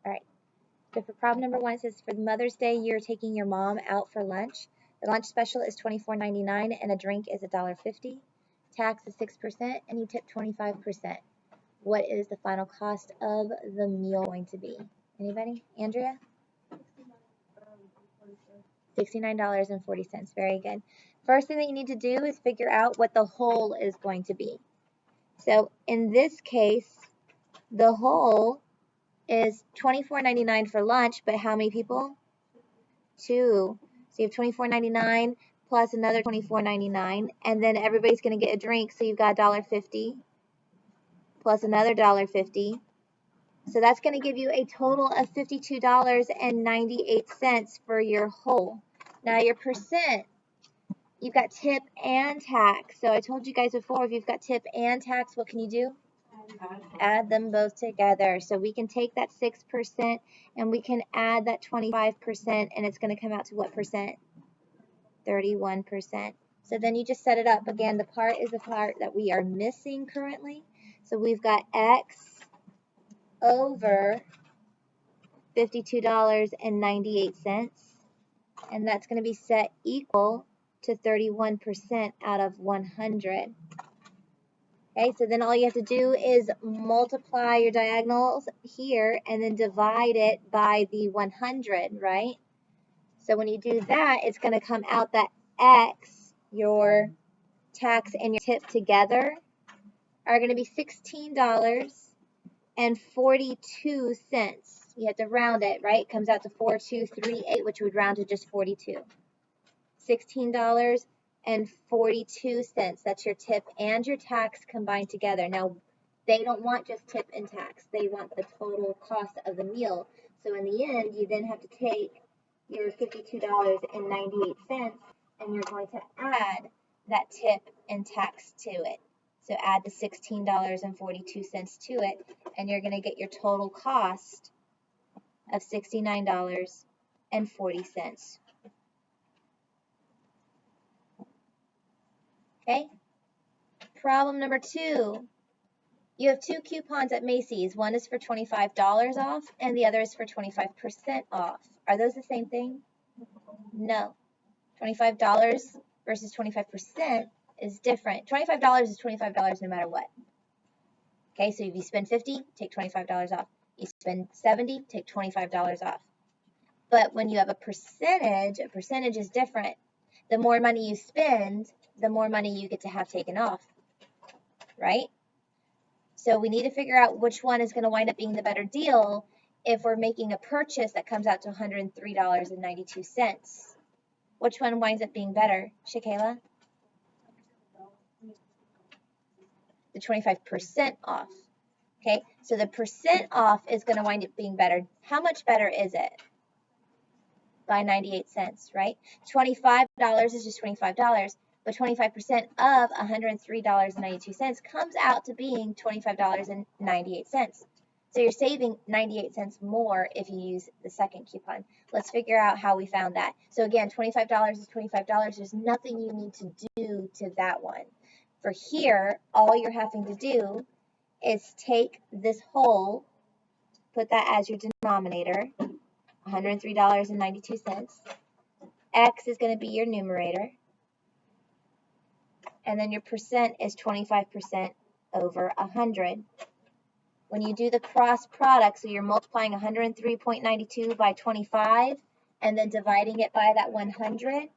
All right. So for problem number 1, it says for Mother's Day, you're taking your mom out for lunch. The lunch special is $24.99 and a drink is $1.50. Tax is 6% and you tip 25%. What is the final cost of the meal going to be? Anybody? Andrea? $69.40. Very good. First thing that you need to do is figure out what the whole is going to be. So in this case, the whole is $24.99 for lunch, but how many people? 2. So you have $24.99 plus another $24.99, and then everybody's going to get a drink, so you've got $1.50 plus another $1.50. So that's going to give you a total of $52.98 for your whole. Now your percent, you've got tip and tax. So I told you guys before, if you've got tip and tax, what can you do? Add them both together. So we can take that 6% and we can add that 25%, and it's going to come out to what percent? 31%. So then you just set it up. Again, the part is the part that we are missing currently. So we've got X over $52.98, and that's going to be set equal to 31% out of 100. Okay, so then all you have to do is multiply your diagonals here and then divide it by the 100, right? So when you do that, it's going to come out that X, your tax and your tip together, are going to be $16.42. You have to round it, right? It comes out to 4238, which would round to just 42. $16.42. That's your tip and your tax combined together. Now, they don't want just tip and tax. They want the total cost of the meal. So in the end, you then have to take your $52.98 and you're going to add that tip and tax to it. So add the $16.42 to it, and you're going to get your total cost of $69.40. Okay? Problem number 2. You have 2 coupons at Macy's. One is for $25 off, and the other is for 25% off. Are those the same thing? No. $25 versus 25% is different. $25 is $25 no matter what. Okay, so if you spend $50, take $25 off. You spend $70, take $25 off. But when you have a percentage is different. The more money you spend, the more money you get to have taken off, right? So we need to figure out which one is going to wind up being the better deal if we're making a purchase that comes out to $103.92. Which one winds up being better, Shakayla? The 25% off. Okay, so the percent off is going to wind up being better. How much better is it? By 98 cents, right? $25 is just $25, but 25% of $103.92 comes out to being $25.98. So you're saving 98 cents more if you use the second coupon. Let's figure out how we found that. So again, $25 is $25. There's nothing you need to do to that one. For here, all you're having to do is take this whole, put that as your denominator, $103.92. X is going to be your numerator. And then your percent is 25% over 100. When you do the cross product, so you're multiplying 103.92 by 25 and then dividing it by that 100,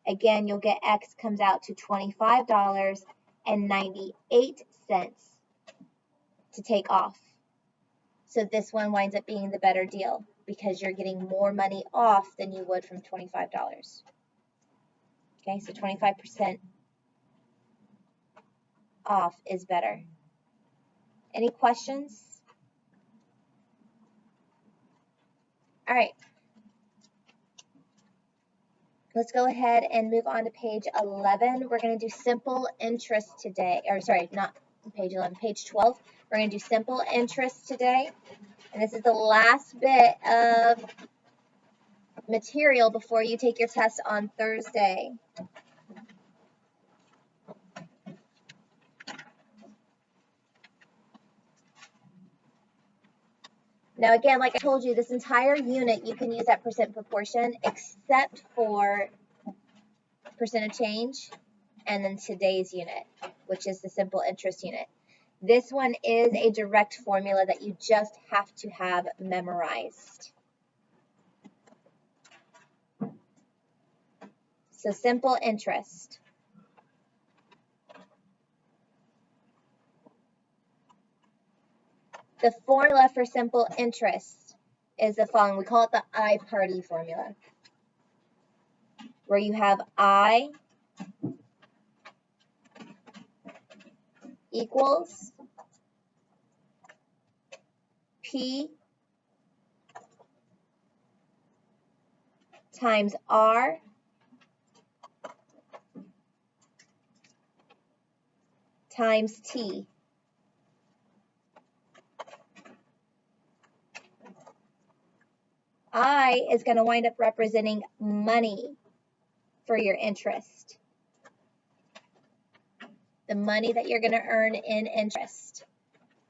again, you'll get X comes out to $25.98 to take off. So this one winds up being the better deal because you're getting more money off than you would from $25. Okay, so 25% off is better. Any questions? All right. Let's go ahead and move on to page 11. We're going to do simple interest today. Or sorry, not page 11, page 12. We're going to do simple interest today. And this is the last bit of material before you take your test on Thursday. Now again, like I told you, this entire unit, you can use that percent proportion except for percent of change and then today's unit, which is the simple interest unit. This one is a direct formula that you just have to have memorized. So simple interest. The formula for simple interest is the following. We call it the I-party formula, where you have I equals P times R times T. I is going to wind up representing money for your interest. The money that you're going to earn in interest.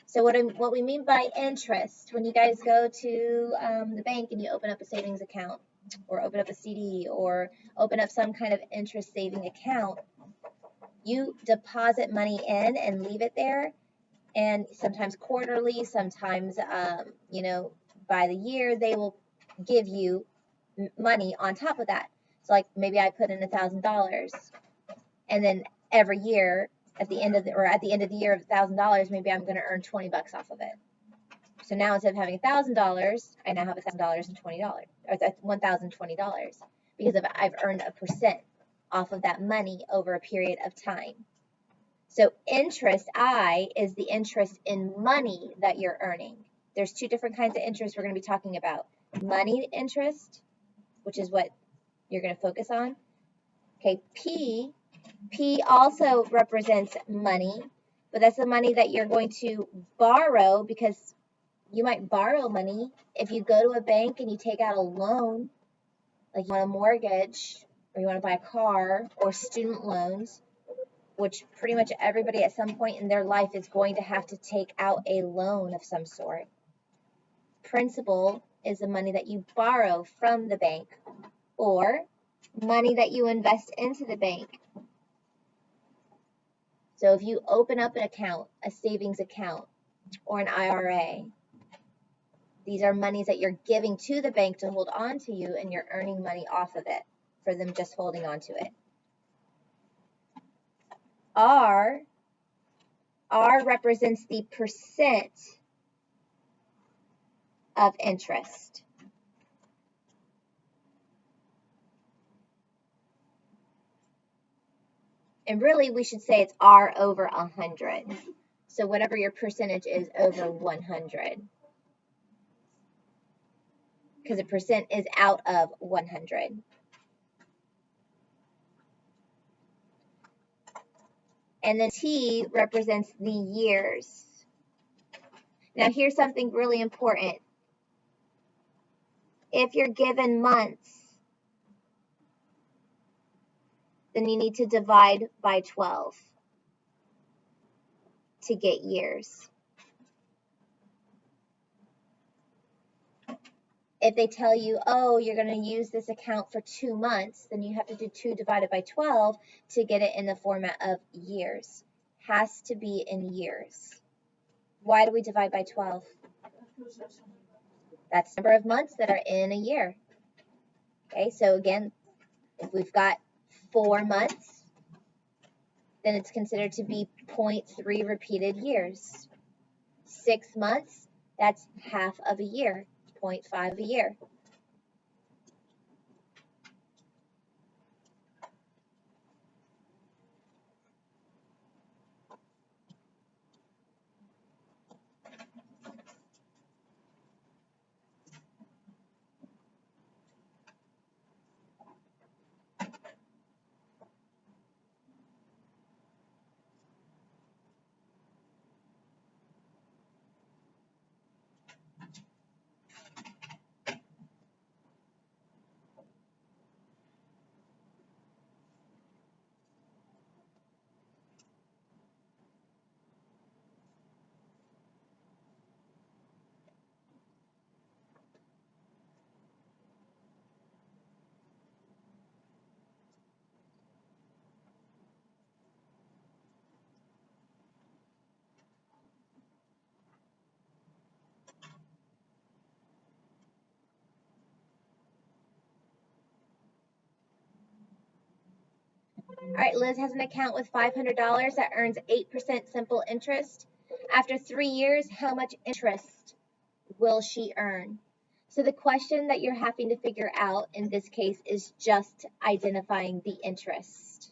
So what we mean by interest, when you guys go to the bank and you open up a savings account or open up a CD or open up some kind of interest saving account, you deposit money in and leave it there, and sometimes quarterly, sometimes by the year they will give you money on top of that. So like maybe I put in $1,000, and then every year at the end of the year of $1,000, maybe I'm going to earn $20 off of it. So now instead of having $1,000, I now have $1,020 or $1,020 because I've earned a percent off of that money over a period of time. So interest, I, is the interest in money that you're earning. There's two different kinds of interest we're going to be talking about. Money interest, which is what you're going to focus on. Okay, P also represents money, but that's the money that you're going to borrow, because you might borrow money if you go to a bank and you take out a loan, like you want a mortgage or you want to buy a car or student loans, which pretty much everybody at some point in their life is going to have to take out a loan of some sort. Principal is the money that you borrow from the bank or money that you invest into the bank. So if you open up an account, a savings account, or an IRA, these are monies that you're giving to the bank to hold on to you, and you're earning money off of it for them just holding on to it. R represents the percent of interest. And really, we should say it's R over 100. So whatever your percentage is over 100. Because a percent is out of 100. And then T represents the years. Now here's something really important. If you're given months, then you need to divide by 12 to get years. If they tell you, oh, you're going to use this account for 2 months, then you have to do 2 divided by 12 to get it in the format of years. Has to be in years. Why do we divide by 12? That's the number of months that are in a year. Okay, so again, if we've got 4 months, then it's considered to be 0.3 repeated years. 6 months, that's half of a year, 0.5 of a year. All right, Liz has an account with $500 that earns 8% simple interest. After 3 years, how much interest will she earn? So the question that you're having to figure out in this case is just identifying the interest.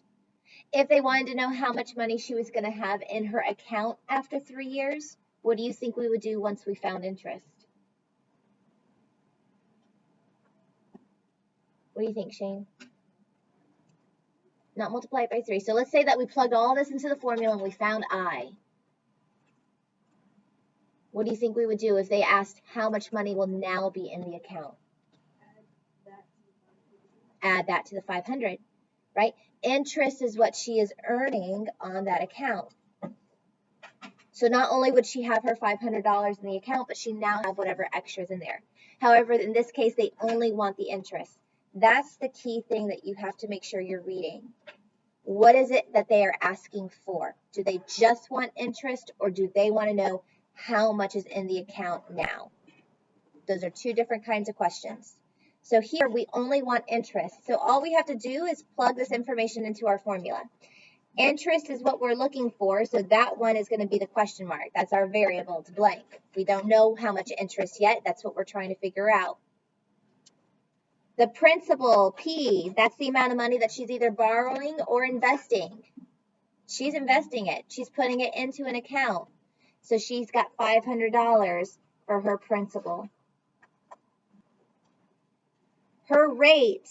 If they wanted to know how much money she was going to have in her account after 3 years, what do you think we would do once we found interest? What do you think, Shane? Not multiply it by 3. So let's say that we plugged all this into the formula and we found I. What do you think we would do if they asked how much money will now be in the account? Add that to the 500, right? Interest is what she is earning on that account. So not only would she have her $500 in the account, but she now have whatever extras in there. However, in this case, they only want the interest. That's the key thing that you have to make sure you're reading. What is it that they are asking for? Do they just want interest, or do they want to know how much is in the account now? Those are two different kinds of questions. So here we only want interest. So all we have to do is plug this information into our formula. Interest is what we're looking for, so that one is going to be the question mark. That's our variable. It's blank. We don't know how much interest yet. That's what we're trying to figure out. The principal, P, that's the amount of money that she's either borrowing or investing. She's investing it. She's putting it into an account. So she's got $500 for her principal. Her rate,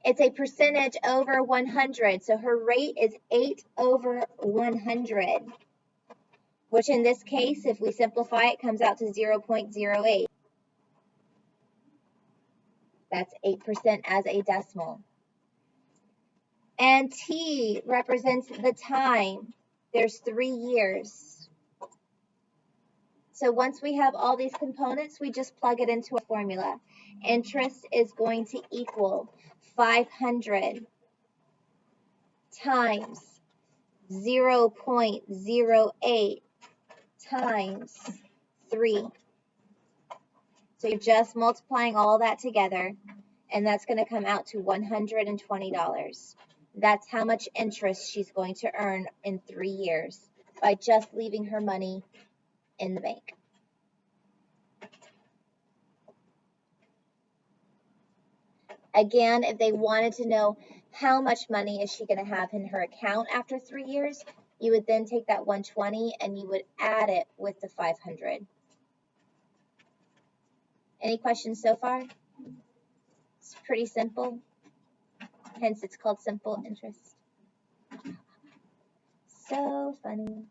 it's a percentage over 100. So her rate is 8 over 100, which in this case, if we simplify it, comes out to 0.08. That's 8% as a decimal. And T represents the time. There's 3 years. So once we have all these components, we just plug it into a formula. Interest is going to equal 500 times 0.08 times 3. So you're just multiplying all that together, and that's going to come out to $120. That's how much interest she's going to earn in 3 years by just leaving her money in the bank. Again, if they wanted to know how much money is she going to have in her account after 3 years, you would then take that 120 and you would add it with the 500. Any questions so far? It's pretty simple. Hence, it's called simple interest. So funny.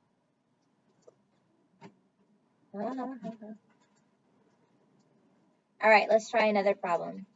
All right, let's try another problem.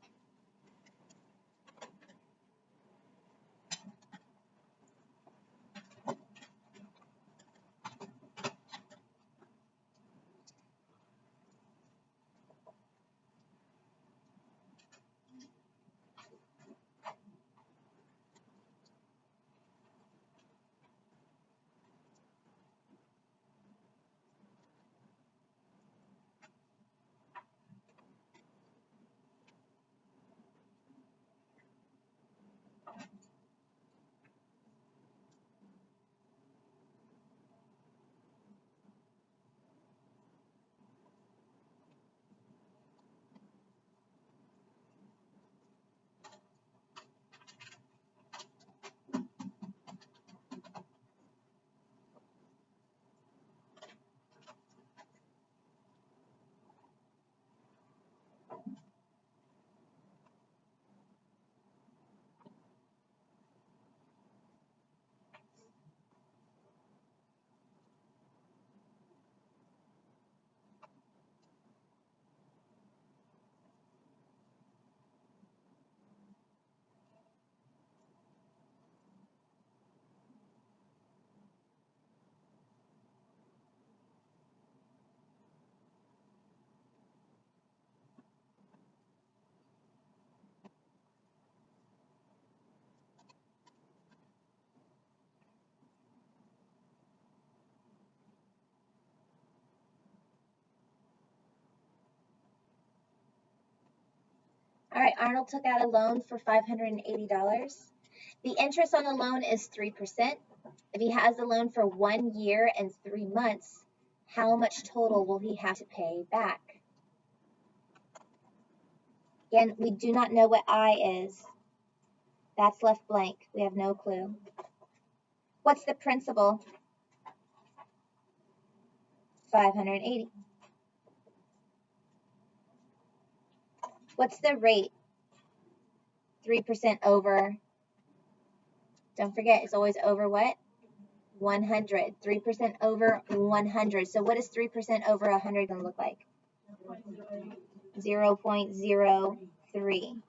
All right, Arnold took out a loan for $580. The interest on the loan is 3%. If he has the loan for 1 year and 3 months, how much total will he have to pay back? Again, we do not know what I is. That's left blank. We have no clue. What's the principal? 580. What's the rate? 3% over. Don't forget, it's always over what? 100. 3% over 100. So what is 3% over 100 going to look like? 0.03.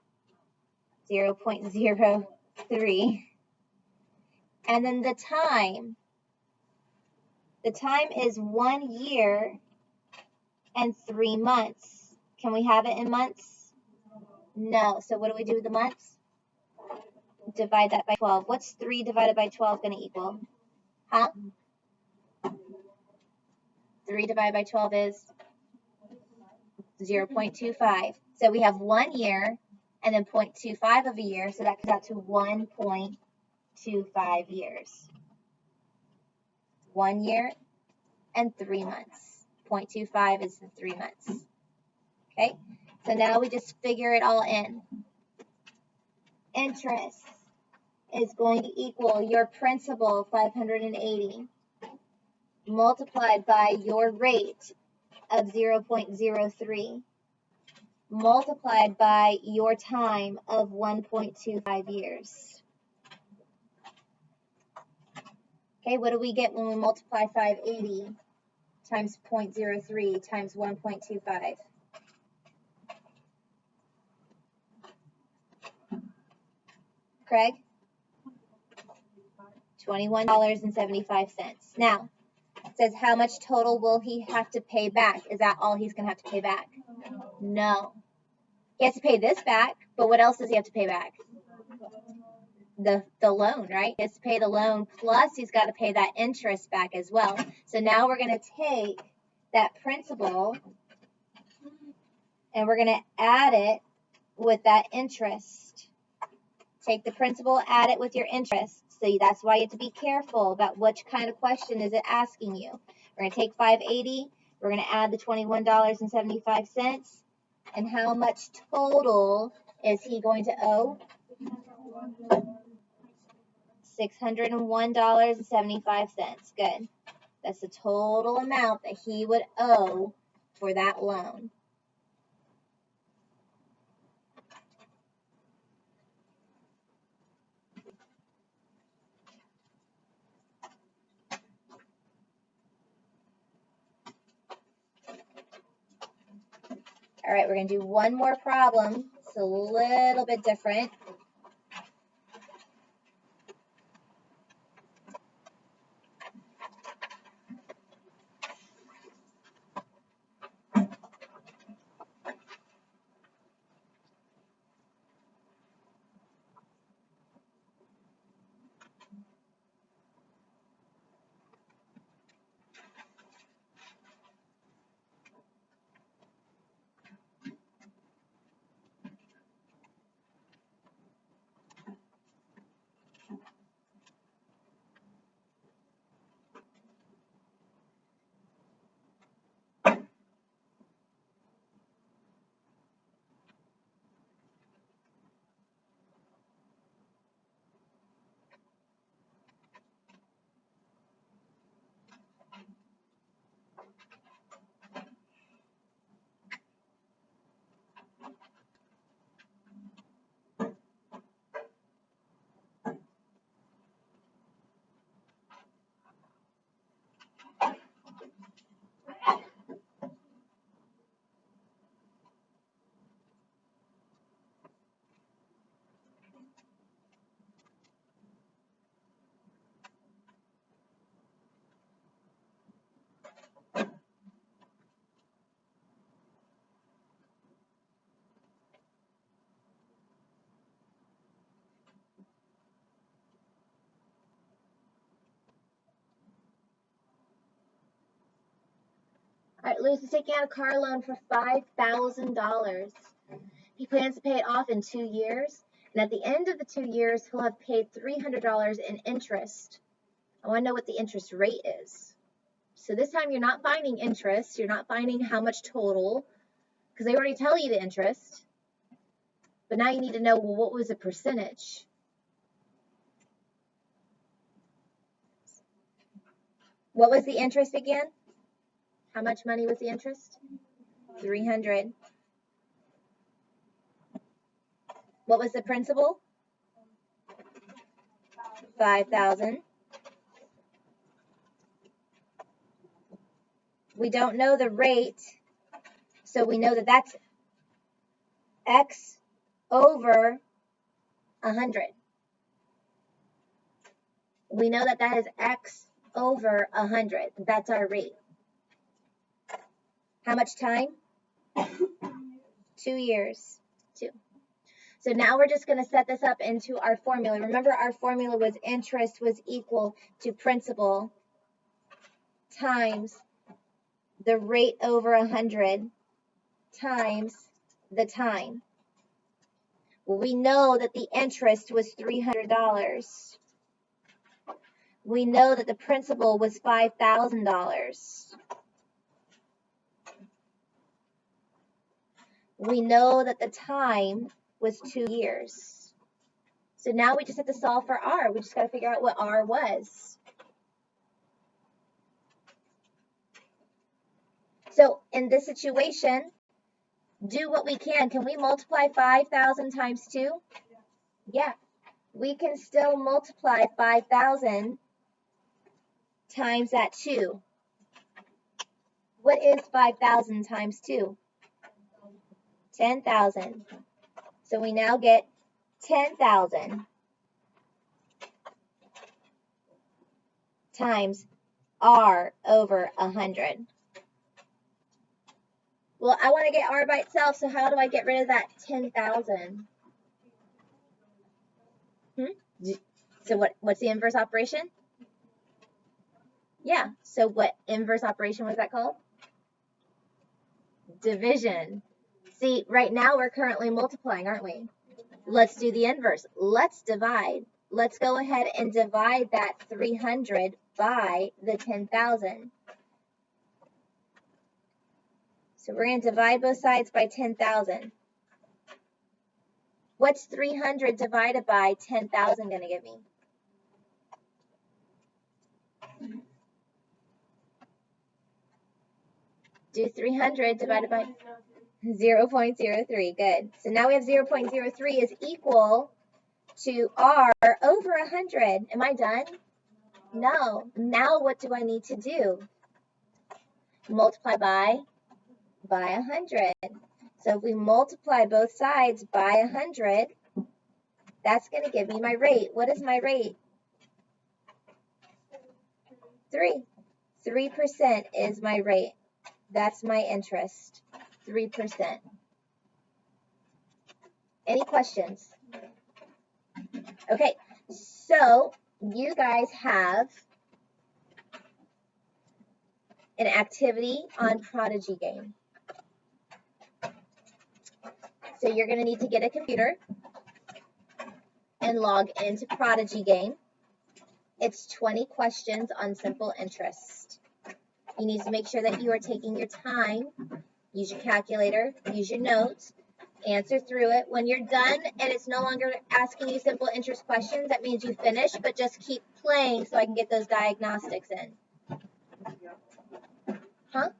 0.03. And then the time. The time is 1 year and 3 months. Can we have it in months? No. So what do we do with the months? Divide that by 12. What's 3 divided by 12 going to equal? Huh? 3 divided by 12 is 0.25. So we have 1 year and then 0.25 of a year. So that comes out to 1.25 years. 1 year and 3 months. 0.25 is the 3 months. Okay? So now we just figure it all in. Interest is going to equal your principal, 580, multiplied by your rate of 0.03, multiplied by your time of 1.25 years. Okay, what do we get when we multiply 580 times 0.03 times 1.25? Craig? $21.75. Now, it says how much total will he have to pay back? Is that all he's going to have to pay back? No. He has to pay this back, but what else does he have to pay back? The loan, right? He has to pay the loan, plus he's got to pay that interest back as well. So now we're going to take that principal and we're going to add it with that interest. Take the principal, add it with your interest. So that's why you have to be careful about which kind of question is it asking you. We're going to take 580. We're going to add the $21.75. And how much total is he going to owe? $601.75. Good. That's the total amount that he would owe for that loan. All right, we're going to do one more problem. It's a little bit different. All right, Lewis is taking out a car loan for $5,000. He plans to pay it off in 2 years. And at the end of the 2 years, he'll have paid $300 in interest. I want to know what the interest rate is. So this time you're not finding interest. You're not finding how much total, because they already tell you the interest. But now you need to know, well, what was the percentage? What was the interest again? How much money was the interest? 300. What was the principal? 5,000. We don't know the rate, so we know that that's X over 100. We know that that is X over 100. That's our rate. How much time? 2 years. 2. So now we're just going to set this up into our formula. Remember, our formula was interest was equal to principal times the rate over 100 times the time. Well, we know that the interest was $300. We know that the principal was $5,000. We know that the time was 2 years. So now we just have to solve for R. We just got to figure out what R was. So in this situation, do what we can. Can we multiply 5,000 times 2? Yeah. We can still multiply 5,000 times that 2. What is 5,000 times 2? 10,000. So we now get 10,000 times R over 100. Well, I want to get R by itself, so how do I get rid of that 10,000? So what's the inverse operation? Yeah, so what inverse operation was that called? Division. See, right now we're currently multiplying, aren't we? Let's do the inverse. Let's divide. Let's go ahead and divide that 300 by the 10,000. So we're going to divide both sides by 10,000. What's 300 divided by 10,000 going to give me? Do 300 divided by 0.03. Good. So now we have 0.03 is equal to R over 100. Am I done? No. Now what do I need to do? Multiply by 100. So if we multiply both sides by 100, that's going to give me my rate. What is my rate? 3. 3% is my rate. That's my interest. 3%. Any questions? Okay, so you guys have an activity on Prodigy Game. So you're going to need to get a computer and log into Prodigy Game. It's 20 questions on simple interest. You need to make sure that you are taking your time. Use your calculator, use your notes, answer through it. When you're done and it's no longer asking you simple interest questions, that means you finished, but just keep playing so I can get those diagnostics in. Huh?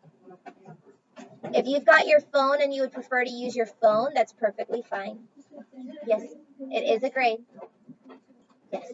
If you've got your phone and you would prefer to use your phone, that's perfectly fine. Yes, it is a grade. Yes.